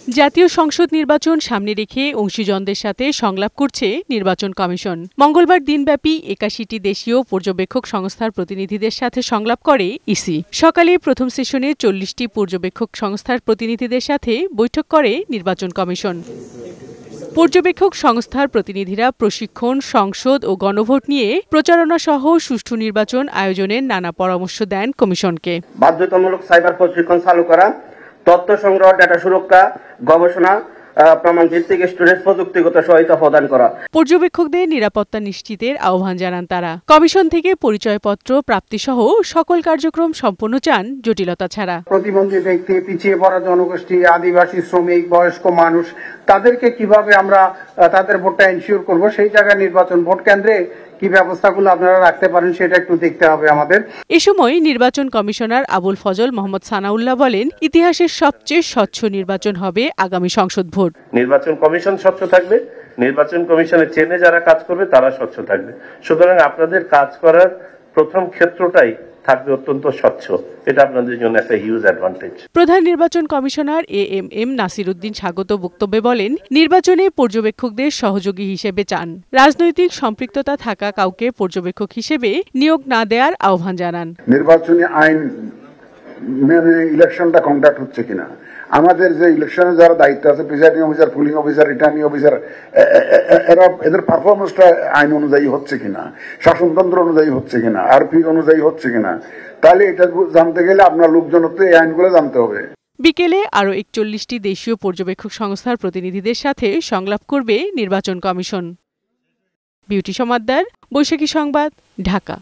জাতীয় সংসদ নির্বাচন সামনে রেখে অংশীজনদের সাথে সংলাপ করছে নির্বাচন কমিশন। মঙ্গলবার দিনব্যাপী ৮১টি দেশীয় পর্যবেক্ষক সংস্থার প্রতিনিধিদের সাথে সংলাপ করে ইসি। সকালে প্রথম সেশনে ৪০টি পর্যবেক্ষক সংস্থার প্রতিনিধিদের সাথে বৈঠক করে নির্বাচন কমিশন। পর্যবেক্ষক সংস্থার প্রতিনিধিরা প্রশিক্ষণ, সংসদ ও গণভোট নিয়ে প্রচারণা সহ সুষ্ঠু নির্বাচন আয়োজনের নানা পরামর্শ দেন কমিশনকে। বাধ্যতামূলক সাইবার প্রশিক্ষণ চালু করা, তথ্য সংগ্রহ, ডেটা সুরক্ষা, গবেষণা, প্রমাণ ভিত্তিক স্টোরেজ, প্রযুক্তিগত সহায়তা প্রদান করা। পর্যবেক্ষকদের নিরাপত্তা নিশ্চিতের আহ্বান জানান তারা। কমিশন থেকে পরিচয়পত্র প্রাপ্তিসহ সকল কার্যক্রম সম্পন্ন চান জটিলতা ছাড়া। প্রতিবন্ধী ব্যক্তি, পিছিয়ে পড়া জনগোষ্ঠী, আদিবাসী, শ্রমিক, বয়স্ক মানুষ, তাদেরকে কিভাবে আমরা তাদের ভোটটা এনশিওর করব, সেই জায়গায় নির্বাচন ভোট কেন্দ্রে কি ব্যবস্থাগুলো আপনারা রাখতে পারেন সেটা একটু দেখতে হবে আমাদের। এ সময় নির্বাচন কমিশনার আবুল ফজল মোহাম্মদ সানাউল্লাহ বলেন, ইতিহাসের সবচেয়ে স্বচ্ছ নির্বাচন হবে আগামী সংসদ ভোট। নির্বাচন কমিশন স্বচ্ছ থাকবে, নির্বাচন কমিশনের চেনে যারা কাজ করবে তারা স্বচ্ছ থাকবে। সুতরাং আপনাদের কাজ করার প্রথম ক্ষেত্রটাই থাকবে অত্যন্ত স্বচ্ছ। এটা আপনাদের জন্য একটা হিউজ অ্যাডভান্টেজ। প্রধান নির্বাচন কমিশনার এএমএম নাসির উদ্দিন স্বাগত বক্তব্যে বলেন, নির্বাচনে পর্যবেক্ষকদের সহযোগী হিসেবে চান। রাজনৈতিক সম্পৃক্ততা থাকা কাউকে পর্যবেক্ষক হিসেবে নিয়োগ না দেওয়ার আহ্বান জানান। নির্বাচনী আইন মেনে ইলেকশনটা কন্ডাক্ট হচ্ছে কিনা, আমাদের যে ইলেকশনে যারা দায়িত্ব আছে, presiding officer, pulling officer, returning officer, এদের পারফরমেন্সটা আইন অনুযায়ী হচ্ছে কিনা, শাসনতন্ত্র অনুযায়ী হচ্ছে কিনা, আরপি অনুযায়ী হচ্ছে কিনা, তাহলে এটা জানতে গেলে আপনার লোকজনত্ব এই আইনগুলো জানতে হবে। বিকেলে আরও ৪১টি দেশীয় পর্যবেক্ষক সংস্থার প্রতিনিধিদের সাথে সংলাপ করবে নির্বাচন কমিশন। বিউটি সমাদ্দার, বৈশাখী সংবাদ, ঢাকা।